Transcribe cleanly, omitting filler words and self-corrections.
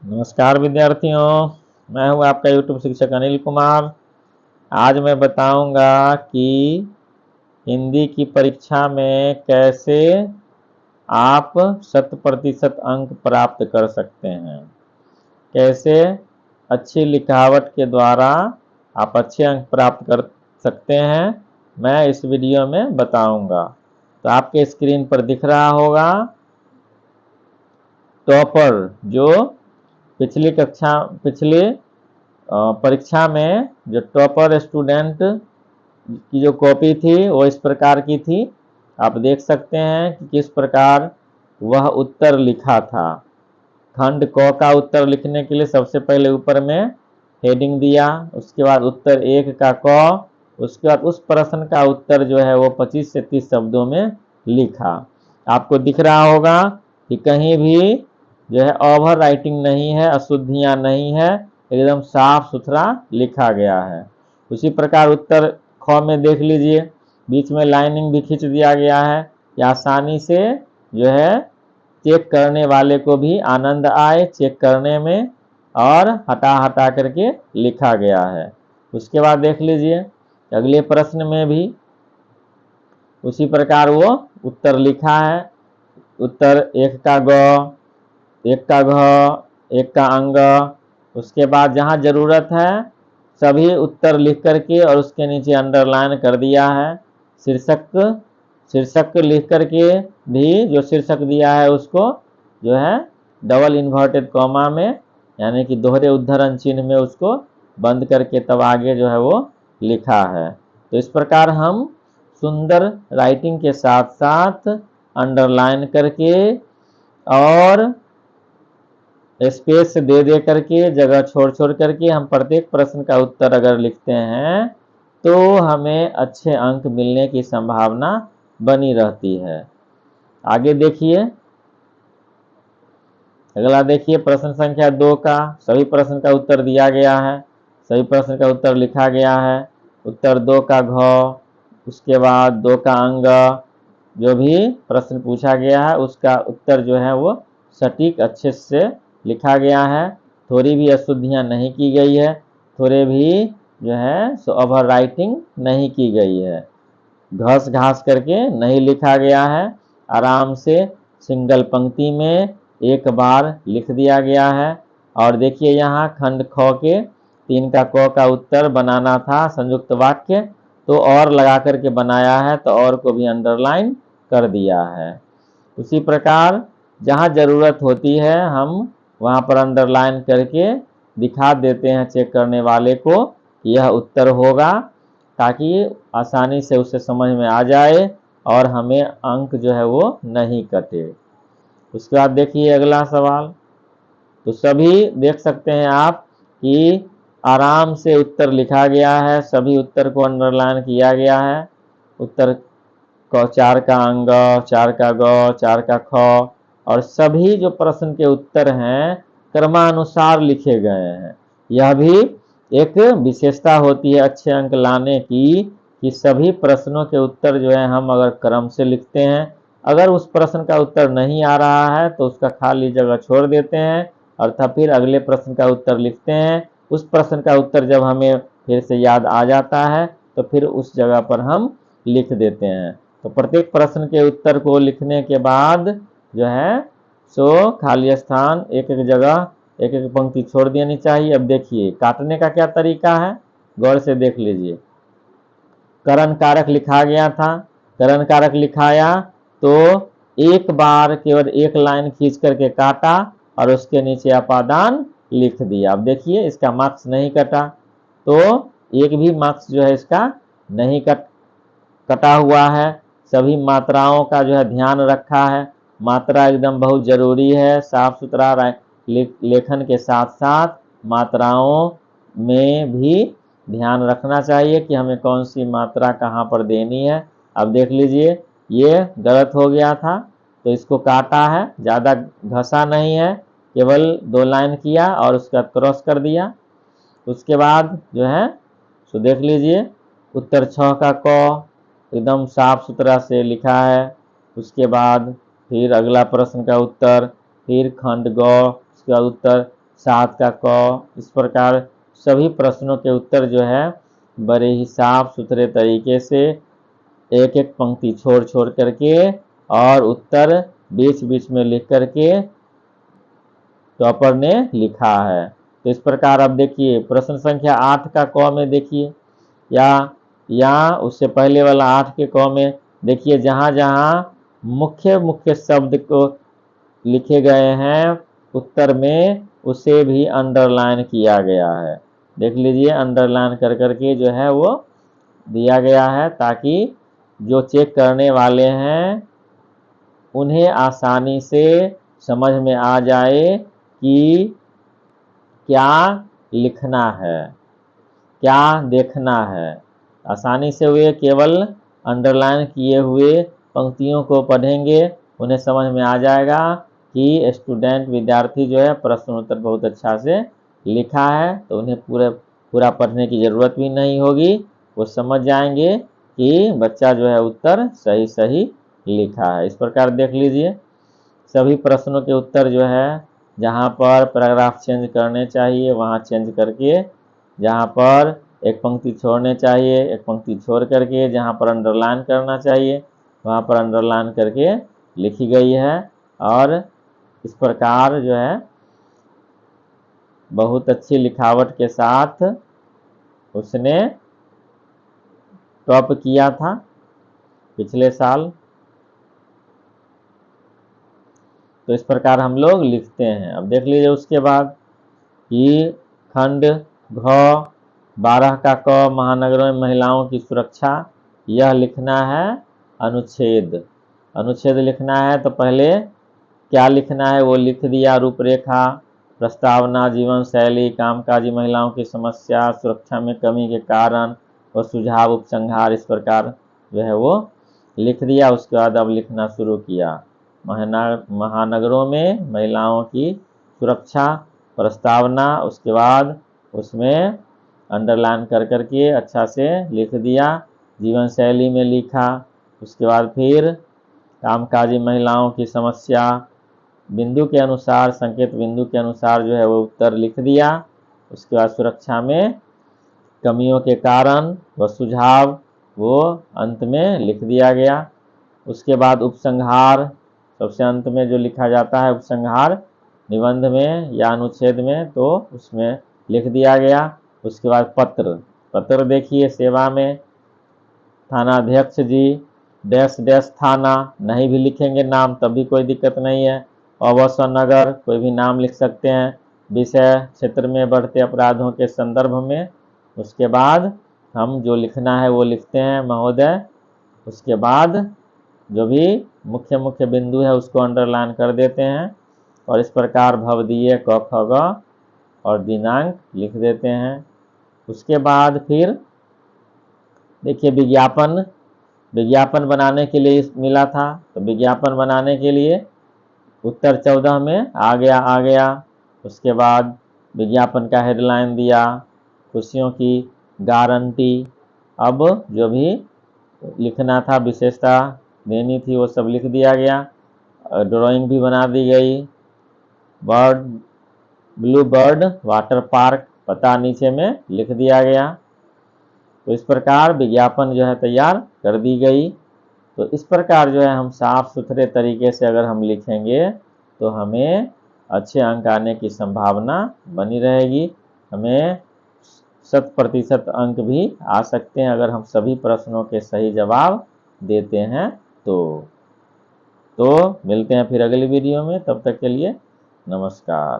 नमस्कार विद्यार्थियों, मैं हूं आपका यूट्यूब शिक्षक अनिल कुमार। आज मैं बताऊंगा कि हिंदी की परीक्षा में कैसे आप 100% अंक प्राप्त कर सकते हैं। कैसे अच्छी लिखावट के द्वारा आप अच्छे अंक प्राप्त कर सकते हैं, मैं इस वीडियो में बताऊंगा। तो आपके स्क्रीन पर दिख रहा होगा टॉपर, जो पिछली परीक्षा में जो टॉपर स्टूडेंट की जो कॉपी थी वो इस प्रकार की थी। आप देख सकते हैं कि किस प्रकार वह उत्तर लिखा था। खंड क का उत्तर लिखने के लिए सबसे पहले ऊपर में हेडिंग दिया, उसके बाद उत्तर 1 का क, उसके बाद उस प्रश्न का उत्तर जो है वो 25 से 30 शब्दों में लिखा। आपको दिख रहा होगा कि कहीं भी जो है ओवर राइटिंग नहीं है, अशुद्धियां नहीं है, एकदम साफ सुथरा लिखा गया है। उसी प्रकार उत्तर ख में देख लीजिए, बीच में लाइनिंग भी खींच दिया गया है कि आसानी से जो है चेक करने वाले को भी आनंद आए चेक करने में, और हटा हटा करके लिखा गया है। उसके बाद देख लीजिए अगले प्रश्न में भी उसी प्रकार वो उत्तर लिखा है। उत्तर 1 का ग, 1 का घ, 1 का अंग। उसके बाद जहाँ जरूरत है सभी उत्तर लिख करके और उसके नीचे अंडरलाइन कर दिया है। शीर्षक लिख करके भी जो शीर्षक दिया है उसको जो है डबल इन्वर्टेड कॉमा में, यानी कि दोहरे उद्धरण चिन्ह में उसको बंद करके तब आगे जो है वो लिखा है। तो इस प्रकार हम सुंदर राइटिंग के साथ साथ अंडरलाइन करके और स्पेस दे दे करके, जगह छोड़ छोड़ करके हम प्रत्येक प्रश्न का उत्तर अगर लिखते हैं तो हमें अच्छे अंक मिलने की संभावना बनी रहती है। आगे देखिए, अगला देखिए प्रश्न संख्या 2 का सभी प्रश्न का उत्तर दिया गया है, सभी प्रश्न का उत्तर लिखा गया है। उत्तर 2 का घ, उसके बाद 2 का अंग, जो भी प्रश्न पूछा गया है उसका उत्तर जो है वो सटीक अच्छे से लिखा गया है। थोड़ी भी अशुद्धियां नहीं की गई है, थोड़े भी जो है सो ओवर राइटिंग नहीं की गई है, घस घास करके नहीं लिखा गया है। आराम से सिंगल पंक्ति में एक बार लिख दिया गया है। और देखिए यहाँ खंड ख के 3 का क का उत्तर बनाना था संयुक्त वाक्य, तो और लगा करके बनाया है, तो और को भी अंडरलाइन कर दिया है। उसी प्रकार जहाँ जरूरत होती है हम वहाँ पर अंडरलाइन करके दिखा देते हैं चेक करने वाले को कि यह उत्तर होगा, ताकि आसानी से उसे समझ में आ जाए और हमें अंक जो है वो नहीं कटे। उसके बाद देखिए अगला सवाल, तो सभी देख सकते हैं आप कि आराम से उत्तर लिखा गया है, सभी उत्तर को अंडरलाइन किया गया है। उत्तर 4 का अंग, 4 का ग, 4 का ख, और सभी जो प्रश्न के उत्तर हैं क्रमानुसार लिखे गए हैं। यह भी एक विशेषता होती है अच्छे अंक लाने की कि सभी प्रश्नों के उत्तर जो है हम अगर क्रम से लिखते हैं, अगर उस प्रश्न का उत्तर नहीं आ रहा है तो उसका खाली जगह छोड़ देते हैं और तब फिर अगले प्रश्न का उत्तर लिखते हैं। उस प्रश्न का उत्तर जब हमें फिर से याद आ जाता है तो फिर उस जगह पर हम लिख देते हैं। तो प्रत्येक प्रश्न के उत्तर को लिखने के बाद जो है सो खाली स्थान एक एक जगह एक एक पंक्ति छोड़ देनी चाहिए। अब देखिए काटने का क्या तरीका है, गौर से देख लीजिए। करण कारक लिखा गया था, करण कारक लिखाया तो एक बार केवल एक लाइन खींच करके काटा और उसके नीचे अपादान लिख दिया। अब देखिए इसका मार्क्स नहीं कटा, तो एक भी मार्क्स जो है इसका नहीं कटा हुआ है। सभी मात्राओं का जो है ध्यान रखा है, मात्रा एकदम बहुत जरूरी है। साफ सुथरा लेखन के साथ साथ मात्राओं में भी ध्यान रखना चाहिए कि हमें कौन सी मात्रा कहाँ पर देनी है। अब देख लीजिए ये गलत हो गया था तो इसको काटा है, ज़्यादा घसा नहीं है, केवल 2 लाइन किया और उसका क्रॉस कर दिया। उसके बाद जो है सो देख लीजिए उत्तर 6 का क एकदम साफ सुथरा से लिखा है। उसके बाद फिर अगला प्रश्न का उत्तर, फिर खंड ग, उसके बाद उत्तर 7 का क। इस प्रकार सभी प्रश्नों के उत्तर जो है बड़े ही साफ सुथरे तरीके से एक एक पंक्ति छोड़ छोड़ करके और उत्तर बीच बीच में लिख करके टॉपर ने लिखा है। तो इस प्रकार अब देखिए प्रश्न संख्या 8 का क में देखिए, या उससे पहले वाला 8 के क में देखिए, जहां जहां मुख्य मुख्य शब्द को लिखे गए हैं उत्तर में उसे भी अंडरलाइन किया गया है। देख लीजिए अंडरलाइन कर करके जो है वो दिया गया है, ताकि जो चेक करने वाले हैं उन्हें आसानी से समझ में आ जाए कि क्या लिखना है, क्या देखना है। आसानी से वे केवल अंडरलाइन किए हुए पंक्तियों को पढ़ेंगे, उन्हें समझ में आ जाएगा कि स्टूडेंट विद्यार्थी जो है प्रश्न उत्तर बहुत अच्छा से लिखा है, तो उन्हें पूरा पढ़ने की ज़रूरत भी नहीं होगी। वो समझ जाएंगे कि बच्चा जो है उत्तर सही सही लिखा है। इस प्रकार देख लीजिए सभी प्रश्नों के उत्तर जो है जहाँ पर पैराग्राफ चेंज करने चाहिए वहाँ चेंज करके, जहाँ पर एक पंक्ति छोड़ने चाहिए एक पंक्ति छोड़ करके, जहाँ पर अंडरलाइन करना चाहिए वहाँ पर अंडरलाइन करके लिखी गई है। और इस प्रकार जो है बहुत अच्छी लिखावट के साथ उसने टॉप किया था पिछले साल। तो इस प्रकार हम लोग लिखते हैं। अब देख लीजिए उसके बाद कि खंड घ 12 का क महानगरों में महिलाओं की सुरक्षा, यह लिखना है अनुच्छेद। अनुच्छेद लिखना है तो पहले क्या लिखना है वो लिख दिया, रूपरेखा, प्रस्तावना, जीवन शैली, कामकाजी महिलाओं की समस्या, सुरक्षा में कमी के कारण और सुझाव, उपसंहार, इस प्रकार जो है वो लिख दिया। उसके बाद अब लिखना शुरू किया, महानगरों में महिलाओं की सुरक्षा, प्रस्तावना, उसके बाद उसमें अंडरलाइन कर करके अच्छा से लिख दिया, जीवन शैली में लिखा, उसके बाद फिर कामकाजी महिलाओं की समस्या, बिंदु के अनुसार संकेत बिंदु के अनुसार जो है वो उत्तर लिख दिया। उसके बाद सुरक्षा में कमियों के कारण व सुझाव वो अंत में लिख दिया गया। उसके बाद उपसंहार, सबसे अंत में जो लिखा जाता है उपसंहार निबंध में या अनुच्छेद में, तो उसमें लिख दिया गया। उसके बाद पत्र, पत्र देखिए सेवा में थानाध्यक्ष जी डैश डैश थाना, नहीं भी लिखेंगे नाम तब भी कोई दिक्कत नहीं है। अवसर नगर कोई भी नाम लिख सकते हैं। विषय क्षेत्र में बढ़ते अपराधों के संदर्भ में। उसके बाद हम जो लिखना है वो लिखते हैं महोदय। उसके बाद जो भी मुख्य मुख्य बिंदु है उसको अंडरलाइन कर देते हैं और इस प्रकार भवदीय क ख ग और दिनांक लिख देते हैं। उसके बाद फिर देखिए विज्ञापन बनाने के लिए मिला था, तो विज्ञापन बनाने के लिए उत्तर 14 में आ गया। उसके बाद विज्ञापन का हेडलाइन दिया, खुशियों की गारंटी, अब जो भी लिखना था विशेषता देनी थी वो सब लिख दिया गया। ड्राइंग भी बना दी गई, ब्लू बर्ड वाटर पार्क पता नीचे में लिख दिया गया। तो इस प्रकार विज्ञापन जो है तैयार कर दी गई। तो इस प्रकार जो है हम साफ सुथरे तरीके से अगर हम लिखेंगे तो हमें अच्छे अंक आने की संभावना बनी रहेगी। हमें 100% अंक भी आ सकते हैं अगर हम सभी प्रश्नों के सही जवाब देते हैं। तो मिलते हैं फिर अगली वीडियो में, तब तक के लिए नमस्कार।